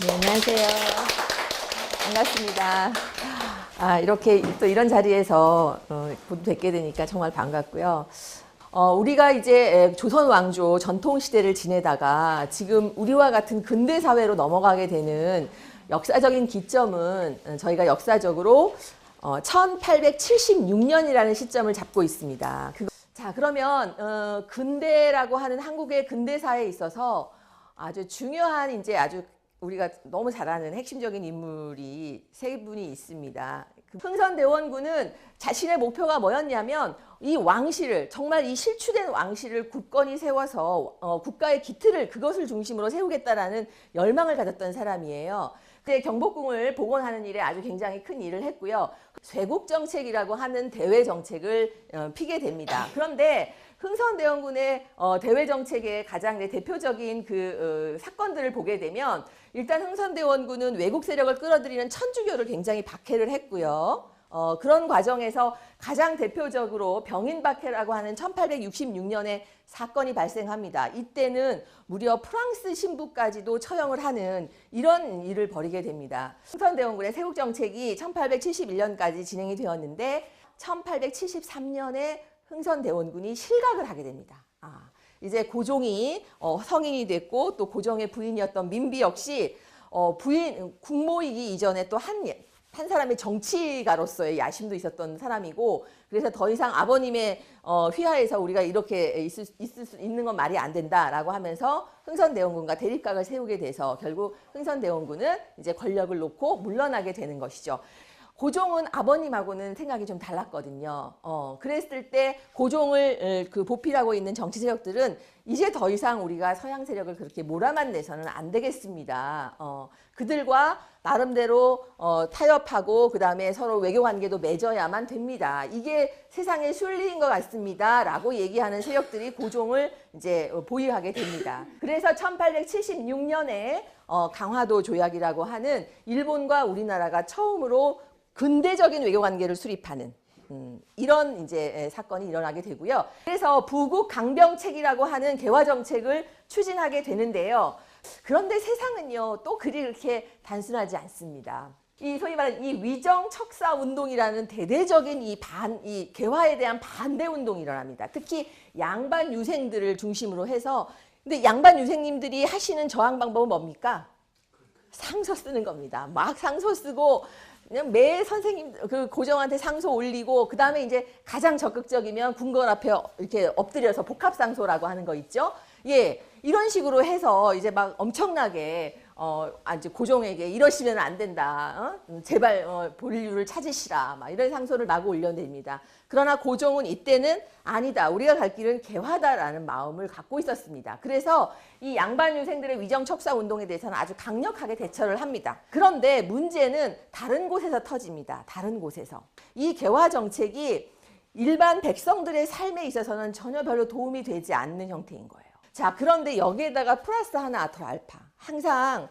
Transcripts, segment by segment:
네, 안녕하세요. 반갑습니다. 이렇게 또 이런 자리에서 뵙게 되니까 정말 반갑고요. 우리가 이제 조선 왕조 전통 시대를 지내다가 지금 우리와 같은 근대 사회로 넘어가게 되는 역사적인 기점은 저희가 역사적으로 1876년이라는 시점을 잡고 있습니다. 자, 그러면 근대라고 하는 한국의 근대사에 있어서 아주 중요한 이제 아주 우리가 너무 잘 아는 핵심적인 인물이 세 분이 있습니다. 흥선대원군은 자신의 목표가 뭐였냐면 이 왕실을 정말 이 실추된 왕실을 굳건히 세워서 국가의 기틀을 그것을 중심으로 세우겠다라는 열망을 가졌던 사람이에요. 그때 경복궁을 복원하는 일에 아주 굉장히 큰 일을 했고요. 쇄국정책이라고 하는 대외정책을 피게 됩니다. 그런데 흥선대원군의 대외정책의 가장 대표적인 사건들을 보게 되면 일단 흥선대원군은 외국 세력을 끌어들이는 천주교를 굉장히 박해를 했고요. 그런 과정에서 가장 대표적으로 병인박해라고 하는 1866년에 사건이 발생합니다. 이때는 무려 프랑스 신부까지도 처형을 하는 이런 일을 벌이게 됩니다. 흥선대원군의 세국정책이 1871년까지 진행이 되었는데 1873년에 흥선대원군이 실각을 하게 됩니다. 이제 고종이 성인이 됐고 또 고종의 부인이었던 민비 역시 국모이기 이전에 또 한 사람의 정치가로서의 야심도 있었던 사람이고, 그래서 더 이상 아버님의 휘하에서 우리가 이렇게 있는 건 말이 안 된다라고 하면서 흥선대원군과 대립각을 세우게 돼서 결국 흥선대원군은 이제 권력을 놓고 물러나게 되는 것이죠. 고종은 아버님하고는 생각이 좀 달랐거든요. 그랬을 때 고종을 보필하고 있는 정치 세력들은 이제 더 이상 우리가 서양 세력을 그렇게 몰아만 내서는 안 되겠습니다. 그들과 나름대로 타협하고 그 다음에 서로 외교관계도 맺어야만 됩니다. 이게 세상의 순리인 것 같습니다. 라고 얘기하는 세력들이 고종을 이제 보유하게 됩니다. 그래서 1876년에 강화도 조약이라고 하는 일본과 우리나라가 처음으로 근대적인 외교관계를 수립하는 이런 이제 사건이 일어나게 되고요. 그래서 부국 강병책이라고 하는 개화정책을 추진하게 되는데요. 그런데 세상은요, 또 그렇게 단순하지 않습니다. 이 소위 말하는 이 위정 척사 운동이라는 대대적인 이 개화에 대한 반대 운동이 일어납니다. 특히 양반 유생들을 중심으로 해서, 근데 양반 유생님들이 하시는 저항 방법은 뭡니까? 상서 쓰는 겁니다. 막 상서 쓰고 그냥 매 선생님 고종한테 상소 올리고, 그 다음에 이제 가장 적극적이면 궁궐 앞에 이렇게 엎드려서 복합상소라고 하는 거 있죠. 예, 이런 식으로 해서 이제 막 엄청나게 이제 고종에게 이러시면 안 된다. 제발 본류를 찾으시라. 막 이런 상소를 마구 올려냅니다. 그러나 고종은 이때는 아니다. 우리가 갈 길은 개화다라는 마음을 갖고 있었습니다. 그래서 이 양반 유생들의 위정 척사 운동에 대해서는 아주 강력하게 대처를 합니다. 그런데 문제는 다른 곳에서 터집니다. 다른 곳에서. 이 개화 정책이 일반 백성들의 삶에 있어서는 전혀 별로 도움이 되지 않는 형태인 거예요. 자, 그런데 여기에다가 플러스 하나 더 알파. 항상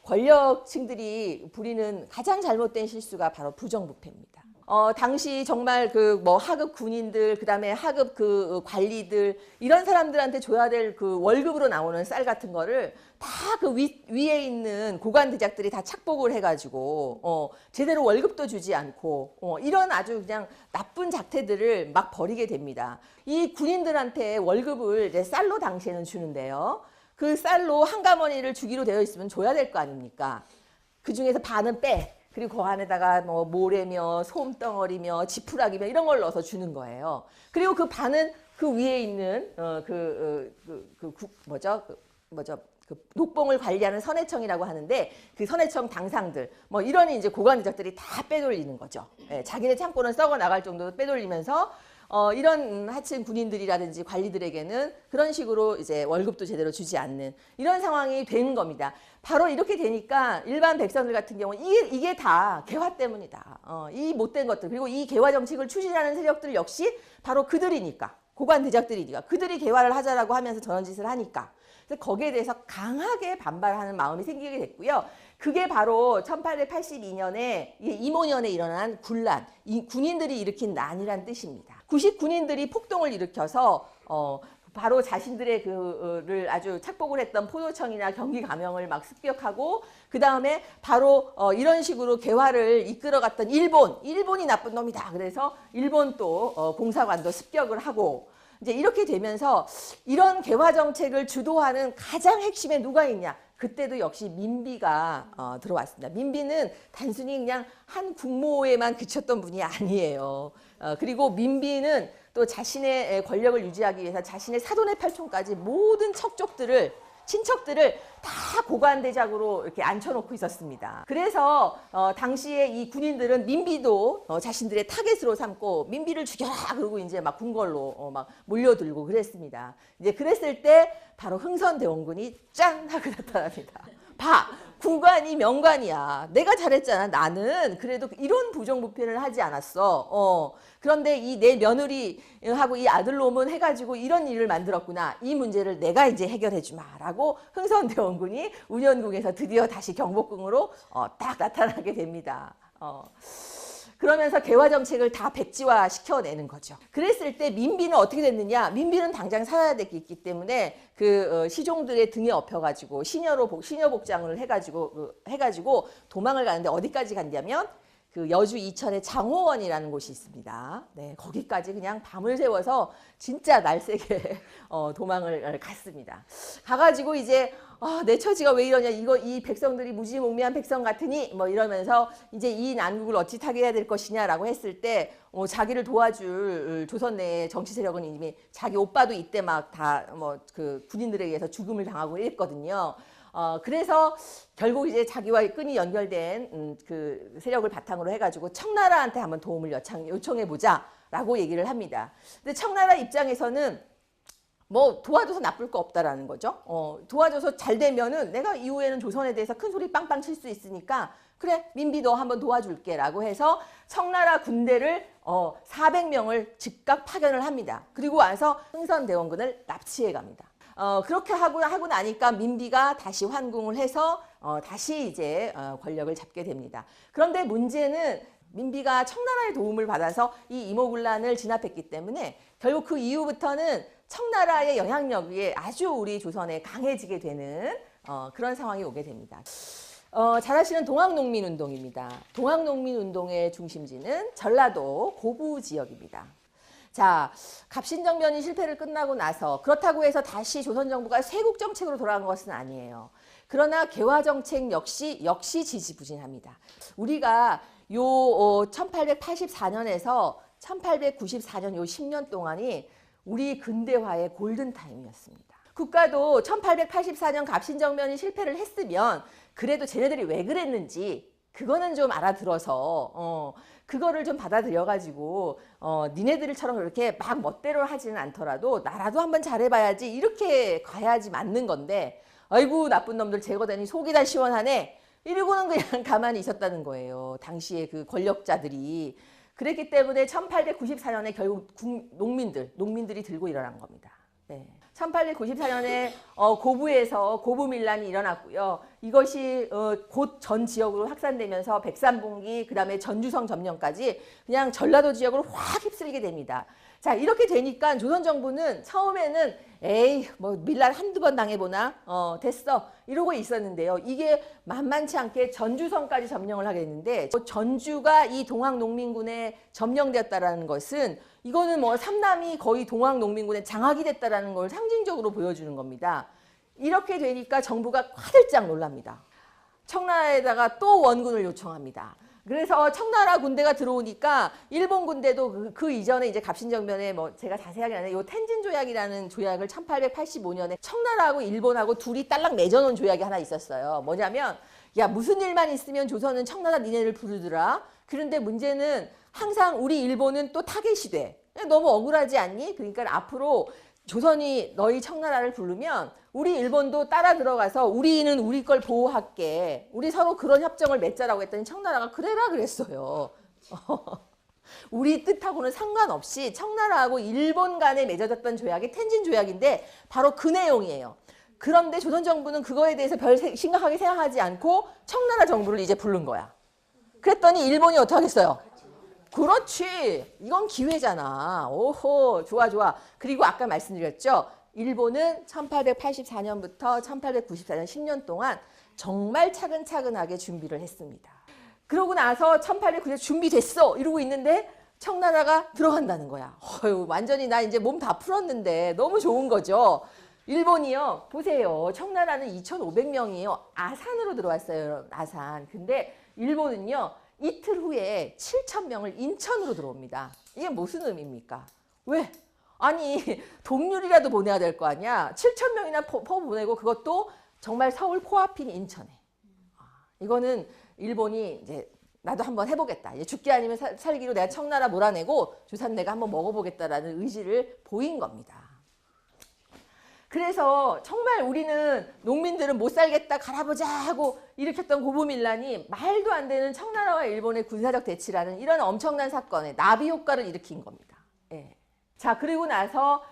권력층들이 부리는 가장 잘못된 실수가 바로 부정부패입니다. 당시 정말 하급 군인들, 그 다음에 하급 관리들, 이런 사람들한테 줘야 될 월급으로 나오는 쌀 같은 거를 다 위에 있는 고관대작들이 다 착복을 해가지고, 제대로 월급도 주지 않고, 이런 아주 그냥 나쁜 작태들을 막 벌이게 됩니다. 이 군인들한테 월급을 이제 쌀로 당시에는 주는데요. 그 쌀로 한가머니를 주기로 되어 있으면 줘야 될 거 아닙니까? 그 중에서 반은 빼. 그리고 그 안에다가 모래며 솜덩어리며 지푸라기며 이런 걸 넣어서 주는 거예요. 그리고 그 반은 그 위에 있는 녹봉을 관리하는 선해청이라고 하는데, 그 선해청 당상들 이런 이제 고관대작들이 다 빼돌리는 거죠. 예, 자기네 창고는 썩어 나갈 정도로 빼돌리면서 이런 하층 군인들이라든지 관리들에게는 그런 식으로 이제 월급도 제대로 주지 않는 이런 상황이 되는 겁니다. 바로 이렇게 되니까 일반 백성들 같은 경우는 이게 다 개화 때문이다. 이 못된 것들, 그리고 이 개화 정책을 추진하는 세력들 역시 바로 그들이니까, 고관 대작들이니까, 그들이 개화를 하자라고 하면서 저런 짓을 하니까. 그래서 거기에 대해서 강하게 반발하는 마음이 생기게 됐고요. 그게 바로 1882년에 임오년에 일어난 군란, 이 군인들이 일으킨 난이란 뜻입니다. 90군인들이 폭동을 일으켜서 바로 자신들의 그를 아주 착복을 했던 포도청이나 경기감영을 막 습격하고 그 다음에 바로 이런 식으로 개화를 이끌어갔던 일본이 나쁜 놈이다. 그래서 일본 또 공사관도 습격을 하고 이제 이렇게 되면서 이런 개화 정책을 주도하는 가장 핵심에 누가 있냐? 그때도 역시 민비가 들어왔습니다. 민비는 단순히 그냥 한 국모에만 그쳤던 분이 아니에요. 그리고 민비는 또 자신의 권력을 유지하기 위해서 자신의 사돈의 팔촌까지 모든 친척들을 다 고관대작으로 이렇게 앉혀놓고 있었습니다. 그래서 당시에 이 군인들은 민비도 자신들의 타겟으로 삼고 민비를 죽여라 그러고 이제 막 궁궐로 막 몰려들고 그랬습니다. 이제 그랬을 때 바로 흥선대원군이 짠 하고 나타납니다. 봐! 군관이 명관이야. 내가 잘했잖아. 나는 그래도 이런 부정부패를 하지 않았어. 그런데 이 내 며느리하고 이 아들놈은 해가지고 이런 일을 만들었구나. 이 문제를 내가 이제 해결해 주마라고 흥선대원군이 운현궁에서 드디어 다시 경복궁으로 딱 나타나게 됩니다. 그러면서 개화 정책을 다 백지화 시켜내는 거죠. 그랬을 때 민비는 어떻게 됐느냐? 민비는 당장 살아야 됐기 때문에 그 시종들의 등에 업혀가지고 시녀복장을 해가지고 도망을 가는데 어디까지 갔냐면 그 여주 이천의 장호원이라는 곳이 있습니다. 네, 거기까지 그냥 밤을 새워서 진짜 날새게 도망을 갔습니다. 가가지고 이제 내 처지가 왜 이러냐, 이 백성들이 무지몽매한 백성 같으니 뭐 이러면서 이제 이 난국을 어찌 타게 해야 될 것이냐라고 했을 때 자기를 도와줄 조선 내의 정치 세력은 이미 자기 오빠도 이때 막 다 뭐 그 군인들에 의해서 죽음을 당하고 이랬거든요. 그래서 결국 이제 자기와 끈이 연결된 그 세력을 바탕으로 해가지고 청나라한테 한번 도움을 요청해보자라고 얘기를 합니다. 근데 청나라 입장에서는 뭐 도와줘서 나쁠 거 없다라는 거죠. 도와줘서 잘 되면은 내가 이후에는 조선에 대해서 큰 소리 빵빵 칠 수 있으니까 그래 민비 너 한번 도와줄게 라고 해서 청나라 군대를 400명을 즉각 파견을 합니다. 그리고 와서 흥선대원군을 납치해 갑니다. 그렇게 하고 나니까 민비가 다시 환궁을 해서 다시 이제 권력을 잡게 됩니다. 그런데 문제는 민비가 청나라의 도움을 받아서 이 이모군란을 진압했기 때문에 결국 그 이후부터는 청나라의 영향력이 아주 우리 조선에 강해지게 되는 그런 상황이 오게 됩니다. 잘 아시는 동학농민운동입니다. 동학농민운동의 중심지는 전라도 고부 지역입니다. 자, 갑신정변이 실패를 끝나고 나서 그렇다고 해서 다시 조선 정부가 쇄국 정책으로 돌아간 것은 아니에요. 그러나 개화 정책 역시 지지부진합니다. 우리가 요 1884년에서 1894년 요 10년 동안이 우리 근대화의 골든타임이었습니다. 국가도 1884년 갑신정변이 실패를 했으면 그래도 쟤네들이 왜 그랬는지 그거는 좀 알아들어서 그거를 좀 받아들여가지고 니네들처럼 그렇게 막 멋대로 하지는 않더라도 나라도 한번 잘해봐야지 이렇게 가야지 맞는 건데 아이고 나쁜 놈들 제거되니 속이 다 시원하네 이러고는 그냥 가만히 있었다는 거예요. 당시에 그 권력자들이. 그랬기 때문에 1894년에 결국 농민들이 들고 일어난 겁니다. 네. 1894년에 고부에서 고부밀란이 일어났고요. 이것이 곧 전 지역으로 확산되면서 백산봉기, 그 다음에 전주성 점령까지 그냥 전라도 지역으로 확 휩쓸게 됩니다. 자, 이렇게 되니까 조선 정부는 처음에는 에이 뭐 밀란 한두 번 당해보나 됐어 이러고 있었는데요. 이게 만만치 않게 전주성까지 점령을 하게 됐는데 전주가 이 동학농민군에 점령되었다라는 것은 이거는 뭐 삼남이 거의 동학농민군에 장악이 됐다라는 걸 상징적으로 보여주는 겁니다. 이렇게 되니까 정부가 화들짝 놀랍니다. 청나라에다가 또 원군을 요청합니다. 그래서 청나라 군대가 들어오니까 일본 군대도 그 이전에 이제 갑신정변에 뭐 제가 자세하게 안 해요. 요 텐진 조약이라는 조약을 1885년에 청나라하고 일본하고 둘이 딸랑 맺어놓은 조약이 하나 있었어요. 뭐냐면 야 무슨 일만 있으면 조선은 청나라 니네를 부르더라. 그런데 문제는 항상 우리 일본은 또 타겟이 돼. 너무 억울하지 않니? 그러니까 앞으로 조선이 너희 청나라를 부르면 우리 일본도 따라 들어가서 우리는 우리 걸 보호할게. 우리 서로 그런 협정을 맺자라고 했더니 청나라가 그래라 그랬어요. 우리 뜻하고는 상관없이 청나라하고 일본 간에 맺어졌던 조약이 텐진 조약인데 바로 그 내용이에요. 그런데 조선 정부는 그거에 대해서 별 심각하게 생각하지 않고 청나라 정부를 이제 부른 거야. 그랬더니 일본이 어떻게 하겠어요? 그렇지. 이건 기회잖아. 오호, 좋아. 그리고 아까 말씀드렸죠. 일본은 1884년부터 1894년 10년 동안 정말 차근차근하게 준비를 했습니다. 그러고 나서 1809년 준비됐어 이러고 있는데 청나라가 들어간다는 거야. 완전히 나 이제 몸 다 풀었는데 너무 좋은 거죠. 일본이요. 보세요. 청나라는 2,500명이요. 아산으로 들어왔어요. 아산. 근데 일본은요. 이틀 후에 7,000명을 인천으로 들어옵니다. 이게 무슨 의미입니까? 왜? 아니 동률이라도 보내야 될 거 아니야. 7,000명이나 보내고 그것도 정말 서울 코앞인 인천에. 이거는 일본이 이제 나도 한번 해보겠다. 이제 죽기 아니면 살기로 내가 청나라 몰아내고 조선 내가 한번 먹어보겠다라는 의지를 보인 겁니다. 그래서 정말 우리는 농민들은 못 살겠다 갈아보자 하고 일으켰던 고부밀란이 말도 안 되는 청나라와 일본의 군사적 대치라는 이런 엄청난 사건에 나비 효과를 일으킨 겁니다. 예. 자 그리고 나서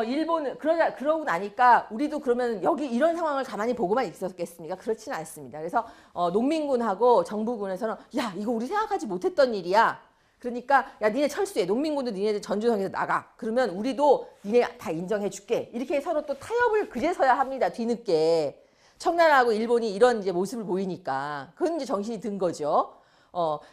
일본은 그러고 나니까 우리도 그러면 여기 이런 상황을 가만히 보고만 있었겠습니까? 그렇지는 않습니다. 그래서 농민군하고 정부군에서는 야 이거 우리 생각하지 못했던 일이야. 그러니까 야 니네 철수해. 농민군도 니네들 전주성에서 나가. 그러면 우리도 니네 다 인정해 줄게. 이렇게 서로 또 타협을 그제서야 합니다. 뒤늦게. 청나라하고 일본이 이런 이제 모습을 보이니까 그건 이제 정신이 든 거죠.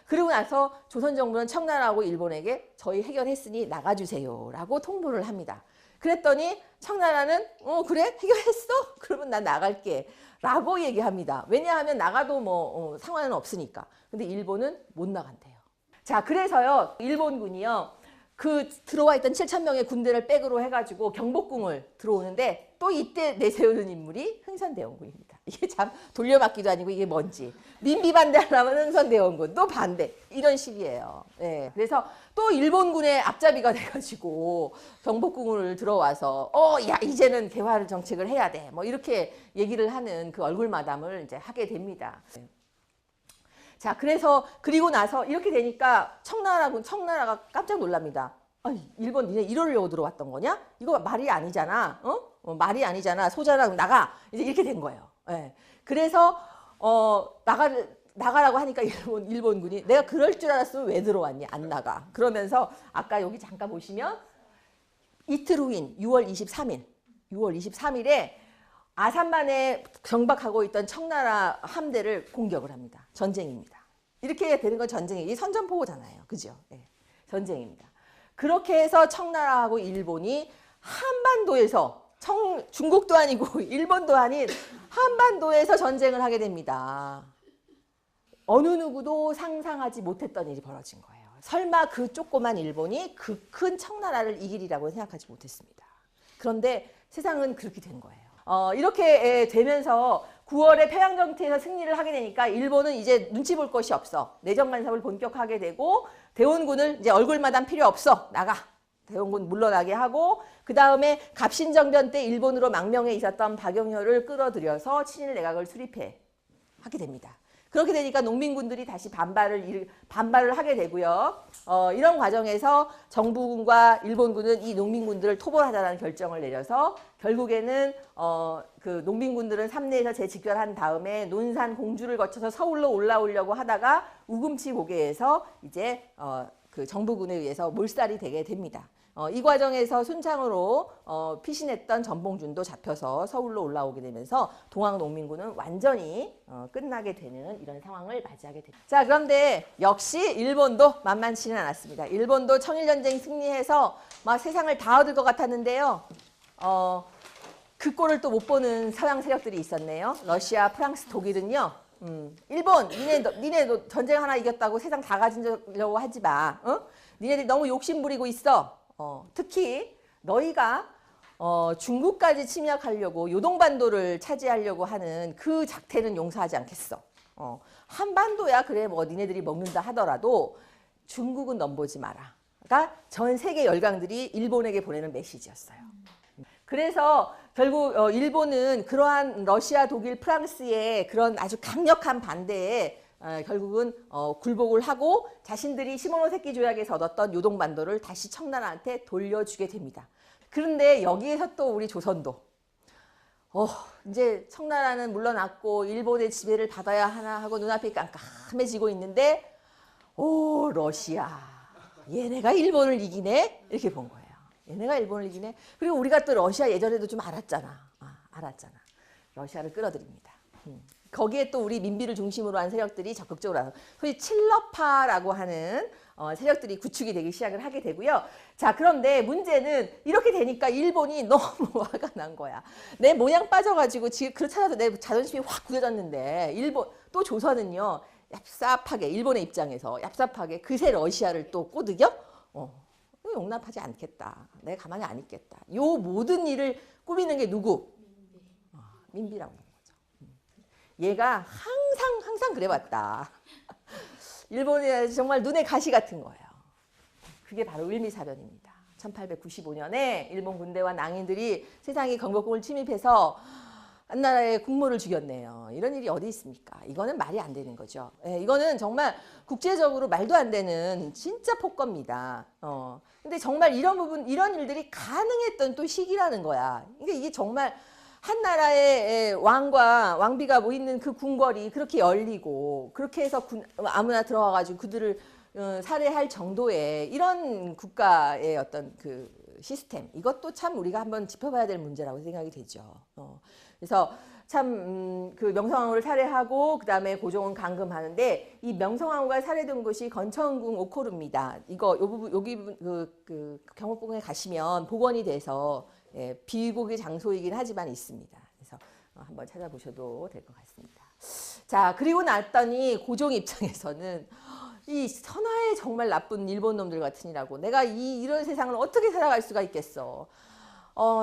그리고 나서 조선 정부는 청나라하고 일본에게 저희 해결했으니 나가주세요라고 통보를 합니다. 그랬더니 청나라는 그래 해결했어? 그러면 난 나갈게 라고 얘기합니다. 왜냐하면 나가도 뭐 상관은 없으니까. 근데 일본은 못 나간대요. 자 그래서요 일본군이요 그 들어와 있던 7,000명의 군대를 백으로 해가지고 경복궁을 들어오는데 또 이때 내세우는 인물이 흥선대원군입니다. 이게 참 돌려막기도 아니고 이게 뭔지 민비 반대하려면 흥선대원군 또 반대 이런 식이에요. 네. 그래서 또 일본군의 앞잡이가 돼가지고 경복궁을 들어와서 야 이제는 개화 정책을 해야 돼 뭐 이렇게 얘기를 하는 그 얼굴 마담을 이제 하게 됩니다. 자, 그래서 그리고 나서 이렇게 되니까 청나라가 깜짝 놀랍니다. 아니, 일본 니네 이러려고 들어왔던 거냐? 이거 말이 아니잖아. 말이 아니잖아. 소자랑 나가. 이제 이렇게 된 거예요. 네. 그래서 나가라고 하니까 일본군이 내가 그럴 줄 알았으면 왜 들어왔니? 안 나가. 그러면서 아까 여기 잠깐 보시면 이틀 후인 6월 23일에 아산만에 정박하고 있던 청나라 함대를 공격을 합니다. 전쟁입니다. 이렇게 되는 건 전쟁이에요. 이 선전포고잖아요. 그죠? 네. 전쟁입니다. 그렇게 해서 청나라하고 일본이 한반도에서 중국도 아니고 일본도 아닌 한반도에서 전쟁을 하게 됩니다. 어느 누구도 상상하지 못했던 일이 벌어진 거예요. 설마 그 조그만 일본이 그 큰 청나라를 이기리라고 생각하지 못했습니다. 그런데 세상은 그렇게 된 거예요. 이렇게 되면서 9월에 평양정치에서 승리를 하게 되니까 일본은 이제 눈치 볼 것이 없어. 내정 간섭을 본격하게 되고 대원군을 이제 얼굴마담 필요 없어. 나가. 대원군 물러나게 하고 그 다음에 갑신정변 때 일본으로 망명해 있었던 박영효를 끌어들여서 친일 내각을 수립해 하게 됩니다. 그렇게 되니까 농민군들이 다시 반발을 하게 되고요. 이런 과정에서 정부군과 일본군은 이 농민군들을 토벌하자는 결정을 내려서 결국에는 그 농민군들은 삼내에서 재집결한 다음에 논산 공주를 거쳐서 서울로 올라오려고 하다가 우금치 고개에서 이제 그 정부군에 의해서 몰살이 되게 됩니다. 이 과정에서 순창으로 피신했던 전봉준도 잡혀서 서울로 올라오게 되면서 동학농민군은 완전히 끝나게 되는 이런 상황을 맞이하게 됩니다. 자, 그런데 역시 일본도 만만치는 않았습니다. 일본도 청일전쟁 승리해서 막 세상을 다 얻을 것 같았는데요. 그 꼴을 또 못 보는 서양 세력들이 있었네요. 러시아, 프랑스, 독일은요. 일본, 니네 전쟁 하나 이겼다고 세상 다 가지려고 하지 마. 니네들이 너무 욕심 부리고 있어. 특히 너희가 중국까지 침략하려고 요동반도를 차지하려고 하는 그 작태는 용서하지 않겠어. 한반도야 그래 뭐 니네들이 먹는다 하더라도 중국은 넘보지 마라. 가 전 세계 열강들이 일본에게 보내는 메시지였어요. 그래서 결국 일본은 그러한 러시아, 독일, 프랑스의 그런 아주 강력한 반대에 결국은 굴복을 하고 자신들이 시모노세키 조약에서 얻었던 요동반도를 다시 청나라한테 돌려주게 됩니다. 그런데 여기에서 또 우리 조선도 이제 청나라는 물러났고 일본의 지배를 받아야 하나 하고 눈앞이 깜깜해지고 있는데 러시아 얘네가 일본을 이기네? 이렇게 본 거예요. 얘네가 일본을 이기네. 그리고 우리가 또 러시아 예전에도 좀 알았잖아. 알았잖아. 러시아를 끌어들입니다. 거기에 또 우리 민비를 중심으로 한 세력들이 적극적으로 와서 소위 칠러파라고 하는 세력들이 구축이 되기 시작을 하게 되고요. 자, 그런데 문제는 이렇게 되니까 일본이 너무 화가 난 거야. 내 모양 빠져가지고 지금 그렇잖아도 내 자존심이 확 굳어졌는데 일본 또 조선은요. 얍삽하게 일본의 입장에서 얍삽하게 그새 러시아를 또 꼬드겨? 용납하지 않겠다. 내가 가만히 안 있겠다. 요 모든 일을 꾸미는 게 누구? 민비라고 하는 거죠. 얘가 항상 그래왔다. 일본이 정말 눈에 가시 같은 거예요. 그게 바로 을미사변입니다. 1895년에 일본 군대와 낭인들이 세상의 경복궁을 침입해서 한나라의 국모를 죽였네요. 이런 일이 어디 있습니까? 이거는 말이 안 되는 거죠. 예, 이거는 정말 국제적으로 말도 안 되는 진짜 폭거입니다. 근데 정말 이런 부분, 이런 일들이 가능했던 또 시기라는 거야. 그러니까 이게 정말 한나라의 왕과 왕비가 뭐 있는 그 궁궐이 그렇게 열리고 그렇게 해서 아무나 들어와가지고 그들을 살해할 정도의 이런 국가의 어떤 그 시스템, 이것도 참 우리가 한번 짚어봐야 될 문제라고 생각이 되죠. 그래서 참 그 명성황후를 살해하고 그 다음에 고종은 감금하는데 이 명성황후가 살해된 곳이 건천궁 오코루입니다. 이거 요 부분 여기 그 경복궁에 가시면 복원이 돼서 비고기 장소이긴 하지만 있습니다. 그래서 한번 찾아보셔도 될 것 같습니다. 자, 그리고 났더니 고종 입장에서는 이 선하의 정말 나쁜 일본 놈들 같으니라고 내가 이런 세상을 어떻게 살아갈 수가 있겠어.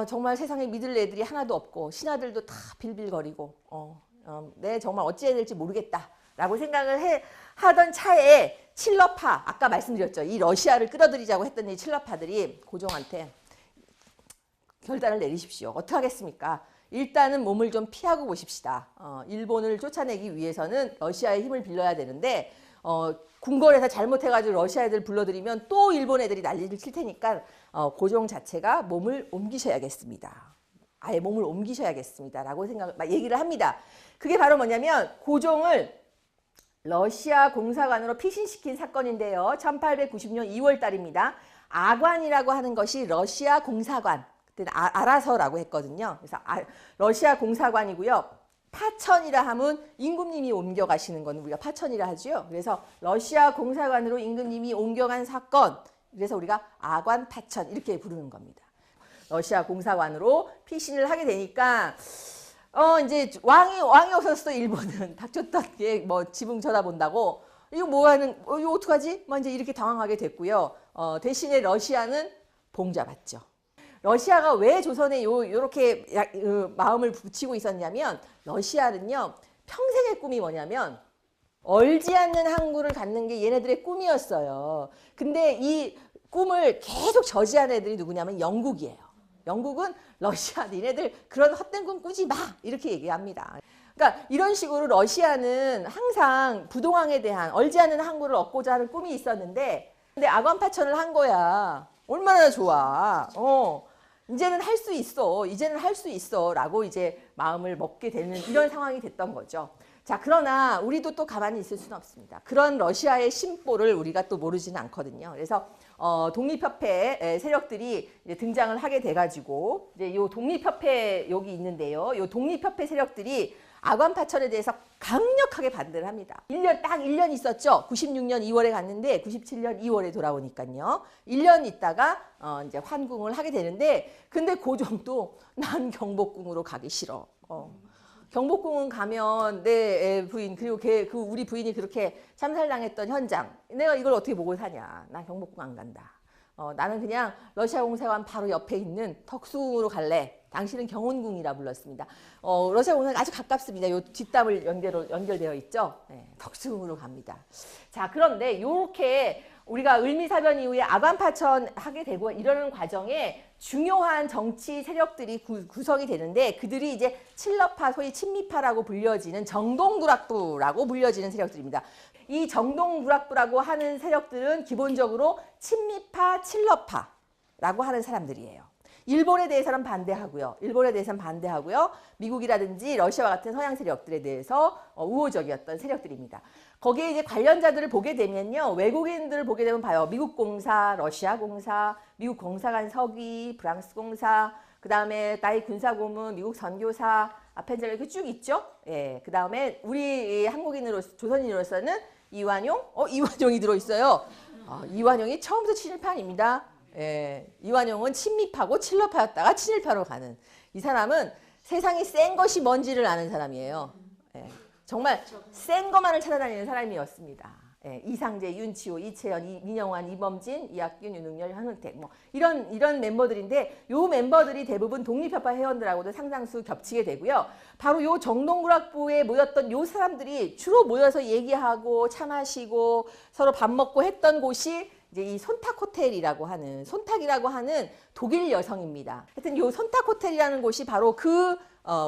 정말 세상에 믿을 애들이 하나도 없고 신하들도 다 빌빌거리고 내 정말 어찌해야 될지 모르겠다라고 생각을 하던 차에 칠러파, 아까 말씀드렸죠. 이 러시아를 끌어들이자고 했던 이 칠러파들이 고종한테 결단을 내리십시오. 어떻게 하겠습니까? 일단은 몸을 좀 피하고 보십시다. 일본을 쫓아내기 위해서는 러시아의 힘을 빌려야 되는데 궁궐에서 잘못해가지고 러시아 애들 불러들이면 또 일본 애들이 난리를 칠 테니까 고종 자체가 몸을 옮기셔야겠습니다. 아예 몸을 옮기셔야겠습니다. 라고 얘기를 합니다. 그게 바로 뭐냐면 고종을 러시아 공사관으로 피신시킨 사건인데요. 1890년 2월 달입니다. 아관이라고 하는 것이 러시아 공사관, 그때는 알아서라고 했거든요. 그래서 러시아 공사관이고요. 파천이라 하면 임금님이 옮겨가시는 건 우리가 파천이라 하죠. 그래서 러시아 공사관으로 임금님이 옮겨간 사건, 그래서 우리가 아관 파천 이렇게 부르는 겁니다. 러시아 공사관으로 피신을 하게 되니까 이제 왕이 없었어. 일본은 닥쳤던 게 뭐 지붕 쳐다본다고 이거 뭐 하는 이거 어떡하지? 뭐 이제 이렇게 당황하게 됐고요. 대신에 러시아는 봉잡았죠. 러시아가 왜 조선에 요렇게 마음을 붙이고 있었냐면 러시아는요 평생의 꿈이 뭐냐면 얼지 않는 항구를 갖는 게 얘네들의 꿈이었어요. 근데 이 꿈을 계속 저지한 애들이 누구냐면 영국이에요. 영국은 러시아 니네들 그런 헛된 꿈 꾸지 마 이렇게 얘기합니다. 그러니까 이런 식으로 러시아는 항상 부동항에 대한 얼지 않는 항구를 얻고자 하는 꿈이 있었는데 근데 아관파천을 한 거야. 얼마나 좋아. 이제는 할 수 있어. 이제는 할 수 있어. 라고 이제 마음을 먹게 되는 이런 상황이 됐던 거죠. 자, 그러나 우리도 또 가만히 있을 수는 없습니다. 그런 러시아의 심보를 우리가 또 모르지는 않거든요. 그래서 독립협회 세력들이 이제 등장을 하게 돼가지고 이제 요 독립협회 여기 있는데요. 요 독립협회 세력들이 아관파천에 대해서 강력하게 반대를 합니다. 딱 1년 있었죠. 96년 2월에 갔는데 97년 2월에 돌아오니까요. 1년 있다가 이제 환궁을 하게 되는데 근데 고종도 난 경복궁으로 가기 싫어. 경복궁은 가면 내 부인 그리고 우리 부인이 그렇게 참살당했던 현장 내가 이걸 어떻게 보고 사냐. 난 경복궁 안 간다. 나는 그냥 러시아 공사관 바로 옆에 있는 덕수궁으로 갈래. 당시는 경운궁이라 불렀습니다. 러시아 공사관 아주 가깝습니다. 요 뒷담을 연결되어 있죠. 네, 덕수궁으로 갑니다. 자, 그런데 이렇게 우리가 을미사변 이후에 아관파천 하게 되고 이러는 과정에 중요한 정치 세력들이 구성이 되는데 그들이 이제 칠러파, 소위 친미파라고 불려지는 정동구락부라고 불려지는 세력들입니다. 이 정동구락부라고 하는 세력들은 기본적으로 친미파, 칠러파라고 하는 사람들이에요. 일본에 대해서는 반대하고요. 일본에 대해서는 반대하고요. 미국이라든지 러시아와 같은 서양 세력들에 대해서 우호적이었던 세력들입니다. 거기에 이제 관련자들을 보게 되면요. 외국인들을 보게 되면 봐요. 미국 공사, 러시아 공사, 미국 공사관 서기, 프랑스 공사, 그 다음에 나이 군사고문, 미국 선교사, 앞에 이렇게 쭉 있죠. 예, 그 다음에 우리 한국인으로서, 조선인으로서는 이완용? 이완용이 들어있어요. 이완용이 처음부터 친일파입니다. 예, 이완용은 친미파고 친러파였다가 친일파로 가는 이 사람은 세상에 센 것이 뭔지를 아는 사람이에요. 예, 정말 센 것만을 찾아다니는 사람이었습니다. 예, 이상재, 윤치호, 이채연, 민영환, 이범진, 이학균, 윤응열, 한은택 뭐 이런 멤버들인데 요 멤버들이 대부분 독립협파 회원들하고도 상당수 겹치게 되고요. 바로 요 정동구락부에 모였던 요 사람들이 주로 모여서 얘기하고 차 마시고 서로 밥 먹고 했던 곳이 이제 이 손탁 호텔이라고 하는 손탁이라고 하는 독일 여성입니다. 하여튼 요 손탁 호텔이라는 곳이 바로 그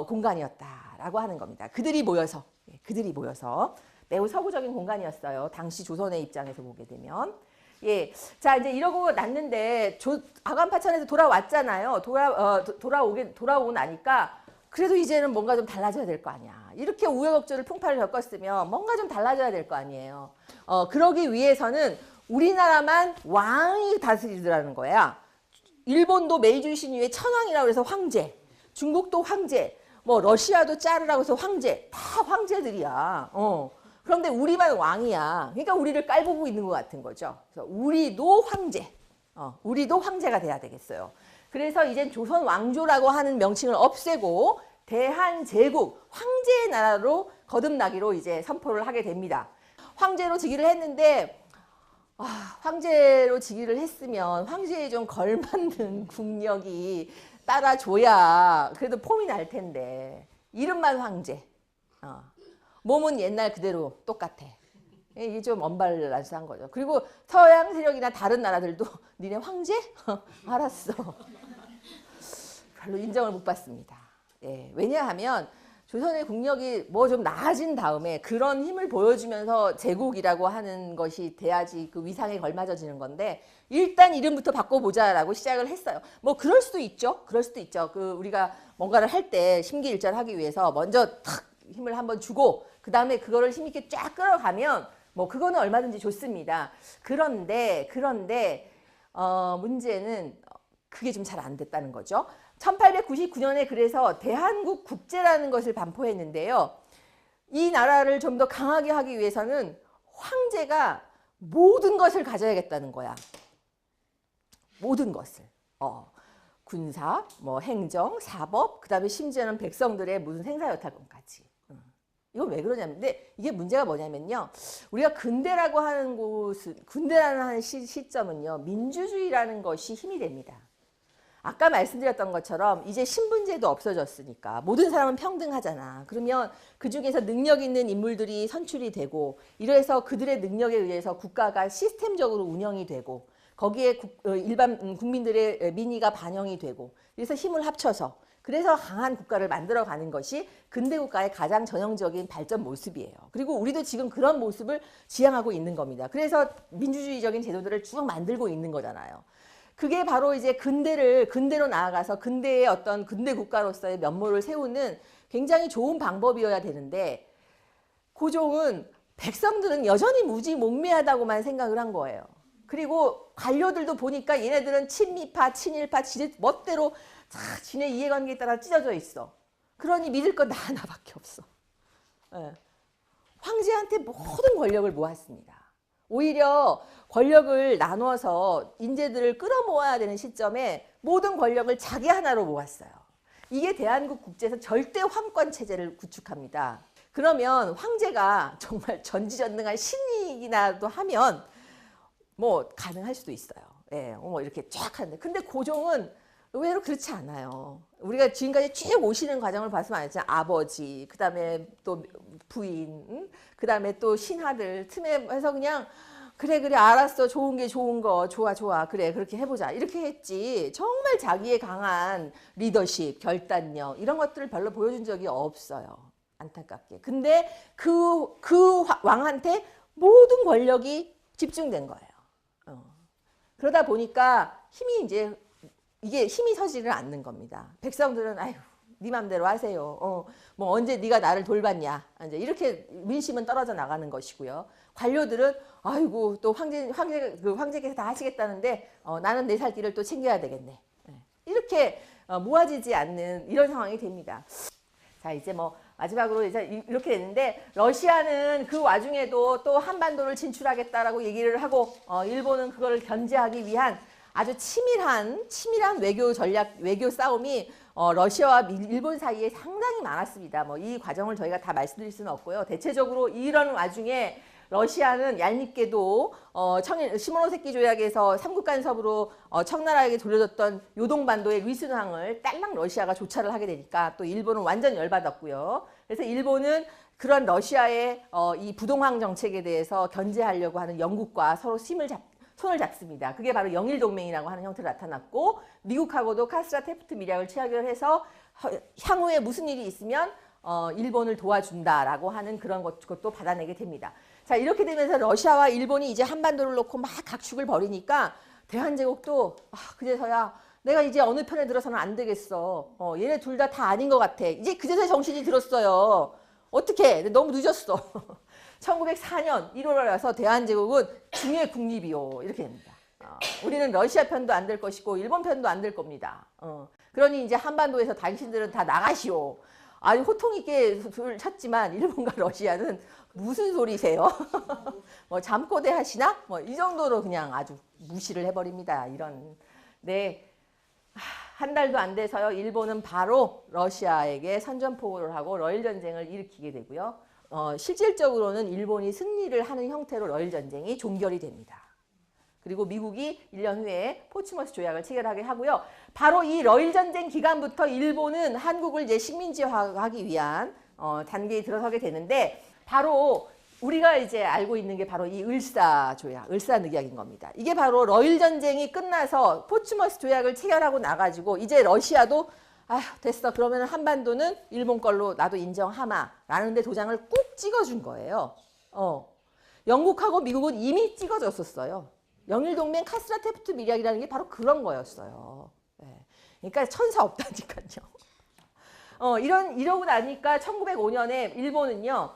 공간이었다라고 하는 겁니다. 그들이 모여서 매우 서구적인 공간이었어요. 당시 조선의 입장에서 보게 되면. 예. 자, 이제 이러고 났는데, 아간파천에서 돌아왔잖아요. 돌아오고 나니까, 그래도 이제는 뭔가 좀 달라져야 될 거 아니야. 이렇게 우여곡절을 풍파를 겪었으면 뭔가 좀 달라져야 될 거 아니에요. 그러기 위해서는 우리나라만 왕이 다스리더라는 거야. 일본도 메이주 신유의 천황이라고 해서 황제, 중국도 황제, 뭐 러시아도 짜르라고 해서 황제, 다 황제들이야. 그런데 우리만 왕이야. 그러니까 우리를 깔보고 있는 것 같은 거죠. 그래서 우리도 황제, 우리도 황제가 돼야 되겠어요. 그래서 이젠 조선 왕조라고 하는 명칭을 없애고 대한제국, 황제의 나라로 거듭나기로 이제 선포를 하게 됩니다. 황제로 즉위를 했는데, 황제로 즉위를 했으면 황제에 좀 걸맞는 국력이 따라줘야 그래도 폼이 날 텐데, 이름만 황제. 몸은 옛날 그대로 똑같아. 이게 좀 언밸런스한 거죠. 그리고 서양 세력이나 다른 나라들도 니네 황제? 알았어. 별로 인정을 못 받습니다. 예, 왜냐하면 조선의 국력이 뭐 좀 나아진 다음에 그런 힘을 보여주면서 제국이라고 하는 것이 돼야지 그 위상에 걸맞아지는 건데 일단 이름부터 바꿔보자라고 시작을 했어요. 뭐 그럴 수도 있죠. 그럴 수도 있죠. 그 우리가 뭔가를 할 때 심기일전하기 위해서 먼저 탁 힘을 한번 주고 그 다음에 그거를 힘있게 쫙 끌어가면 뭐 그거는 얼마든지 좋습니다. 그런데 문제는 그게 좀 잘 안 됐다는 거죠. 1899년에 그래서 대한국 국제라는 것을 반포했는데요. 이 나라를 좀 더 강하게 하기 위해서는 황제가 모든 것을 가져야겠다는 거야. 모든 것을. 군사, 뭐 행정, 사법, 그 다음에 심지어는 백성들의 무슨 생사여탈권까지. 이건 왜 그러냐면, 근데 이게 문제가 뭐냐면요. 우리가 근대라고 하는 근대라는 시점은요, 민주주의라는 것이 힘이 됩니다. 아까 말씀드렸던 것처럼 이제 신분제도 없어졌으니까 모든 사람은 평등하잖아. 그러면 그 중에서 능력 있는 인물들이 선출이 되고 이래서 그들의 능력에 의해서 국가가 시스템적으로 운영이 되고 거기에 일반 국민들의 민의가 반영이 되고 그래서 힘을 합쳐서 그래서 강한 국가를 만들어가는 것이 근대국가의 가장 전형적인 발전 모습이에요. 그리고 우리도 지금 그런 모습을 지향하고 있는 겁니다. 그래서 민주주의적인 제도들을 쭉 만들고 있는 거잖아요. 그게 바로 이제 근대로 나아가서 근대의 어떤 근대 국가로서의 면모를 세우는 굉장히 좋은 방법이어야 되는데 고종은 백성들은 여전히 무지몽매하다고만 생각을 한 거예요. 그리고 관료들도 보니까 얘네들은 친미파, 친일파, 지네 멋대로 지네 이해관계에 따라 찢어져 있어. 그러니 믿을 건 나 하나밖에 없어. 네. 황제한테 모든 권력을 모았습니다. 오히려 권력을 나누어서 인재들을 끌어모아야 되는 시점에 모든 권력을 자기 하나로 모았어요. 이게 대한국 국제에서 절대 황권 체제를 구축합니다. 그러면 황제가 정말 전지전능한 신이라도 하면 뭐 가능할 수도 있어요. 예, 뭐 이렇게 쫙 하는데. 근데 고종은 의외로 그렇지 않아요. 우리가 지금까지 쭉 오시는 과정을 봤으면 알잖아요. 아버지, 그 다음에 또 부인, 그 다음에 또 신하들 틈에 해서 그냥 그래 알았어. 좋은 게 좋은 거 좋아 그래 그렇게 해보자 이렇게 했지. 정말 자기의 강한 리더십, 결단력 이런 것들을 별로 보여준 적이 없어요. 안타깝게. 근데 그 왕한테 모든 권력이 집중된 거예요. 그러다 보니까 힘이 이제 이게 힘이 서지를 않는 겁니다. 백성들은 아휴 네 맘대로 하세요. 뭐 언제 네가 나를 돌봤냐. 이제 이렇게 민심은 떨어져 나가는 것이고요. 관료들은 아이고 또 황제께서 다 하시겠다는데 나는 내 살 길을 또 챙겨야 되겠네. 이렇게 모아지지 않는 이런 상황이 됩니다. 자 이제 뭐 마지막으로 이제 이렇게 됐는데 러시아는 그 와중에도 또 한반도를 진출하겠다라고 얘기를 하고 일본은 그걸 견제하기 위한 아주 치밀한 외교 전략, 외교 싸움이 러시아와 일본 사이에 상당히 많았습니다. 뭐 이 과정을 저희가 다 말씀드릴 수는 없고요. 대체적으로 이런 와중에 러시아는 얄밉게도 시모노세키 조약에서 삼국 간섭으로 청나라에게 돌려줬던 요동반도의 루이스항을 딸랑 러시아가 조차를 하게 되니까 또 일본은 완전 열받았고요. 그래서 일본은 그런 러시아의 이 부동항 정책에 대해서 견제하려고 하는 영국과 서로 손을 잡습니다. 그게 바로 영일동맹이라고 하는 형태로 나타났고 미국하고도 카스라 테프트 밀약을 체결해서 향후에 무슨 일이 있으면 일본을 도와준다라고 하는 그런 것도 받아내게 됩니다. 자 이렇게 되면서 러시아와 일본이 이제 한반도를 놓고 막 각축을 벌이니까 대한제국도 그제서야 내가 이제 어느 편에 들어서는 안 되겠어. 얘네 둘 다 아닌 것 같아. 이제 그제서야 정신이 들었어요. 어떻게? 너무 늦었어. 1904년 1월에 와서 대한제국은 중의 국립이요. 이렇게 됩니다. 우리는 러시아 편도 안 될 것이고 일본 편도 안 될 겁니다. 그러니 이제 한반도에서 당신들은 다 나가시오. 아니 호통 있게 소리를 쳤지만 일본과 러시아는 무슨 소리세요? 뭐 잠꼬대 하시나? 뭐 이 정도로 그냥 아주 무시를 해버립니다. 이런 네. 한 달도 안 돼서요. 일본은 바로 러시아에게 선전포고를 하고 러일 전쟁을 일으키게 되고요. 실질적으로는 일본이 승리를 하는 형태로 러일 전쟁이 종결이 됩니다. 그리고 미국이 1년 후에 포츠머스 조약을 체결하게 하고요. 바로 이 러일 전쟁 기간부터 일본은 한국을 이제 식민지화하기 위한 단계에 들어서게 되는데 바로 우리가 이제 알고 있는 게 바로 이 을사 조약, 을사늑약인 겁니다. 이게 바로 러일 전쟁이 끝나서 포츠머스 조약을 체결하고 나가지고 이제 러시아도 됐어. 그러면 한반도는 일본 걸로 나도 인정하마. 라는데 도장을 꼭 찍어준 거예요. 영국하고 미국은 이미 찍어줬었어요. 영일동맹 카스라 테프트 밀약이라는 게 바로 그런 거였어요. 네. 그러니까 천사 없다니까요. 이러고 나니까 1905년에 일본은요.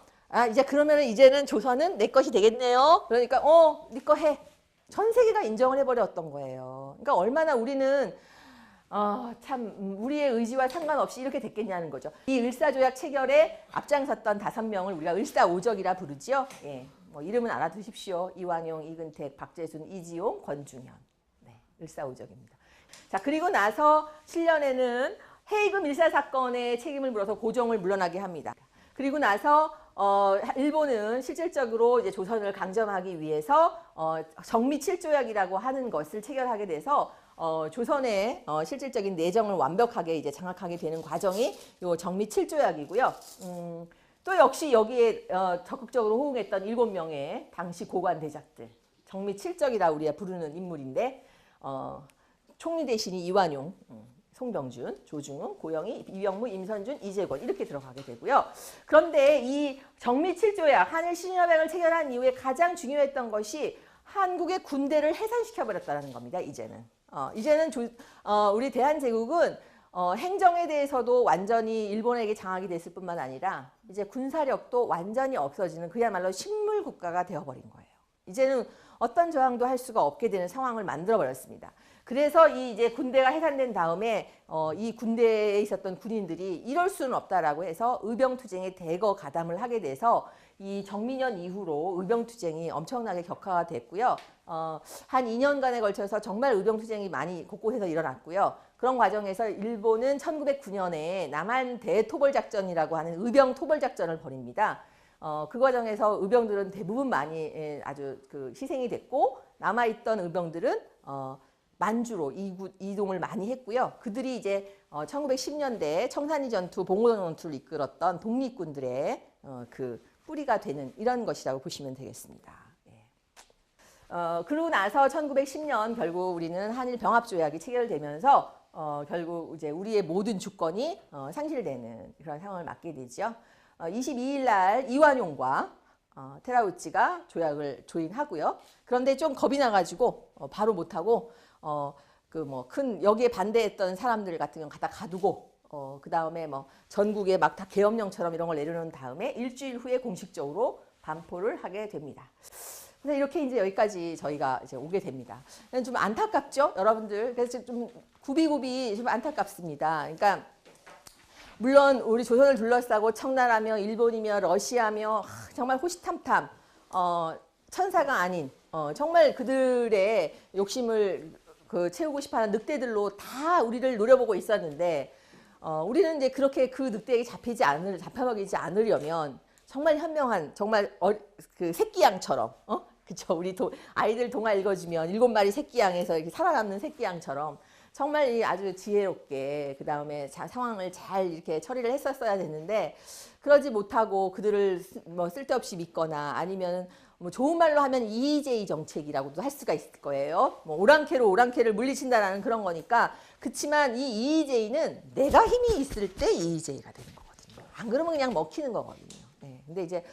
이제 그러면은 이제는 조선은 내 것이 되겠네요. 그러니까 네 거 해. 전 세계가 인정을 해버렸던 거예요. 그러니까 얼마나 우리는 참 우리의 의지와 상관없이 이렇게 됐겠냐는 거죠. 이 을사조약 체결에 앞장섰던 5명을 우리가 을사오적이라 부르지요. 예, 뭐 이름은 알아두십시오. 이완용, 이근택, 박재순, 이지용, 권중현. 네, 을사오적입니다. 자 그리고 나서 7년에는 헤이그 밀사 사건의 책임을 물어서 고종을 물러나게 합니다. 그리고 나서 일본은 실질적으로 이제 조선을 강점하기 위해서 정미 7조약이라고 하는 것을 체결하게 돼서 조선의 실질적인 내정을 완벽하게 이제 장악하게 되는 과정이 요 정미 7조약이고요. 또 역시 여기에 적극적으로 호응했던 7명의 당시 고관 대작들, 정미 7적이라 우리가 부르는 인물인데 총리 대신이 이완용, 송병준, 조중웅, 고영희, 이병무, 임선준, 이재권 이렇게 들어가게 되고요. 그런데 이 정미 7조약, 한일 신협약을 체결한 이후에 가장 중요했던 것이 한국의 군대를 해산시켜버렸다는 겁니다. 이제는 우리 대한제국은 행정에 대해서도 완전히 일본에게 장악이 됐을 뿐만 아니라 이제 군사력도 완전히 없어지는 그야말로 식물 국가가 되어버린 거예요. 이제는 어떤 저항도 할 수가 없게 되는 상황을 만들어버렸습니다. 그래서 이제 군대가 해산된 다음에 이 군대에 있었던 군인들이 이럴 수는 없다라고 해서 의병투쟁에 대거 가담을 하게 돼서 이 정민년 이후로 의병투쟁이 엄청나게 격화가 됐고요. 한 2년간에 걸쳐서 정말 의병투쟁이 많이 곳곳에서 일어났고요. 그런 과정에서 일본은 1909년에 남한 대토벌작전이라고 하는 의병토벌작전을 벌입니다. 그 과정에서 의병들은 대부분 많이 아주 희생이 됐고 남아있던 의병들은 만주로 이동을 많이 했고요. 그들이 이제 1910년대 청산리 전투, 봉오동 전투를 이끌었던 독립군들의 그 뿌리가 되는 이런 것이라고 보시면 되겠습니다. 그러고 나서 1910년 결국 우리는 한일 병합조약이 체결되면서 결국 이제 우리의 모든 주권이 상실되는 그런 상황을 맞게 되죠. 22일 날 이완용과 테라우치가 조약을 조인하고요. 그런데 좀 겁이 나가지고 바로 못하고 그 뭐 큰 여기에 반대했던 사람들 같은 경우 갖다 가두고 그 다음에 뭐 전국에 막 다 계엄령처럼 이런 걸 내려놓은 다음에 일주일 후에 공식적으로 반포를 하게 됩니다. 근데 이렇게 이제 여기까지 저희가 이제 오게 됩니다. 좀 안타깝죠, 여러분들. 그래서 좀 굽이굽이 좀 안타깝습니다. 그러니까 물론 우리 조선을 둘러싸고 청나라며 일본이며 러시아며 정말 호시탐탐 천사가 아닌 정말 그들의 욕심을 채우고 싶어하는 늑대들로 다 우리를 노려보고 있었는데 우리는 이제 그렇게 그 늑대에게 잡혀먹이지 않으려면 정말 현명한 정말 그 새끼양처럼 그쵸, 우리 아이들 동화 읽어주면 7마리 새끼양에서 이렇게 살아남는 새끼양처럼 정말 아주 지혜롭게 그 다음에 상황을 잘 이렇게 처리를 했었어야 됐는데 그러지 못하고 그들을 뭐 쓸데없이 믿거나 아니면 뭐 좋은 말로 하면 EJ 정책이라고도 할 수가 있을 거예요. 뭐 오랑캐로 오랑캐를 물리친다라는 그런 거니까. 그렇지만 이 EJ는 내가 힘이 있을 때 EJ가 되는 거거든요. 안 그러면 그냥 먹히는 거거든요. 네. 근데 이제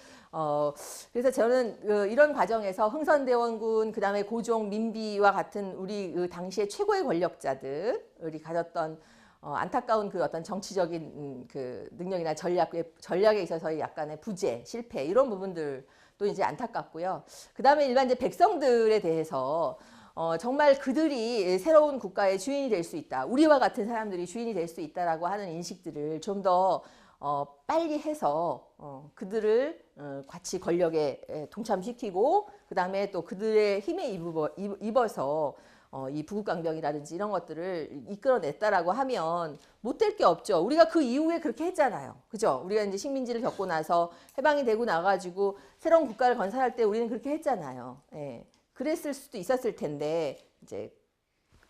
그래서 저는 이런 과정에서 흥선대원군, 그 다음에 고종, 민비와 같은 우리 그 당시의 최고의 권력자들이 가졌던 안타까운 그 어떤 정치적인 그 능력이나 전략에 있어서의 약간의 부재, 실패 이런 부분들도 이제 안타깝고요. 그 다음에 일반 이제 백성들에 대해서 정말 그들이 새로운 국가의 주인이 될 수 있다. 우리와 같은 사람들이 주인이 될 수 있다라고 하는 인식들을 좀 더 빨리 해서 그들을 같이 권력에 동참시키고 그 다음에 또 그들의 힘에 입어서 이 부국강병이라든지 이런 것들을 이끌어냈다라고 하면 못될 게 없죠. 우리가 그 이후에 그렇게 했잖아요. 그죠? 우리가 이제 식민지를 겪고 나서 해방이 되고 나가지고 새로운 국가를 건설할 때 우리는 그렇게 했잖아요. 예. 그랬을 수도 있었을 텐데 이제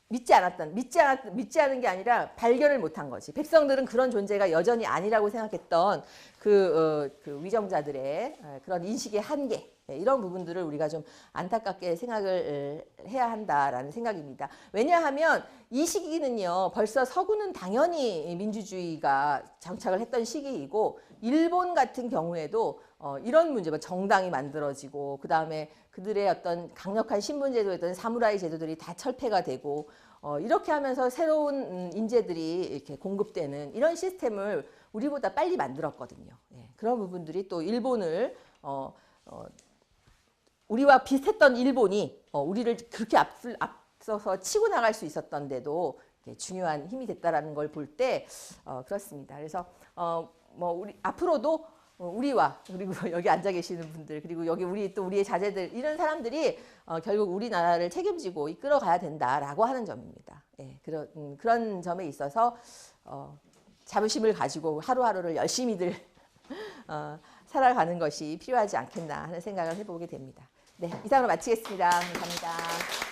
믿지 않은 게 아니라 발견을 못한 거지. 백성들은 그런 존재가 여전히 아니라고 생각했던 그 위정자들의 그런 인식의 한계 이런 부분들을 우리가 좀 안타깝게 생각을 해야 한다라는 생각입니다. 왜냐하면 이 시기는요 벌써 서구는 당연히 민주주의가 정착을 했던 시기이고 일본 같은 경우에도 이런 문제, 정당이 만들어지고 그 다음에 그들의 어떤 강력한 신분제도였던 사무라이 제도들이 다 철폐가 되고 이렇게 하면서 새로운 인재들이 이렇게 공급되는 이런 시스템을 우리보다 빨리 만들었거든요. 예, 그런 부분들이 또 일본을 우리와 비슷했던 일본이 우리를 그렇게 앞서서 치고 나갈 수 있었던데도 중요한 힘이 됐다라는 걸 볼 때 그렇습니다. 그래서 뭐 우리 앞으로도 우리와 그리고 여기 앉아 계시는 분들 그리고 여기 우리의 자제들 이런 사람들이 결국 우리나라를 책임지고 이끌어 가야 된다라고 하는 점입니다. 예, 그런 점에 있어서 자부심을 가지고 하루하루를 열심히들 살아가는 것이 필요하지 않겠나 하는 생각을 해보게 됩니다. 네, 이상으로 마치겠습니다. 감사합니다.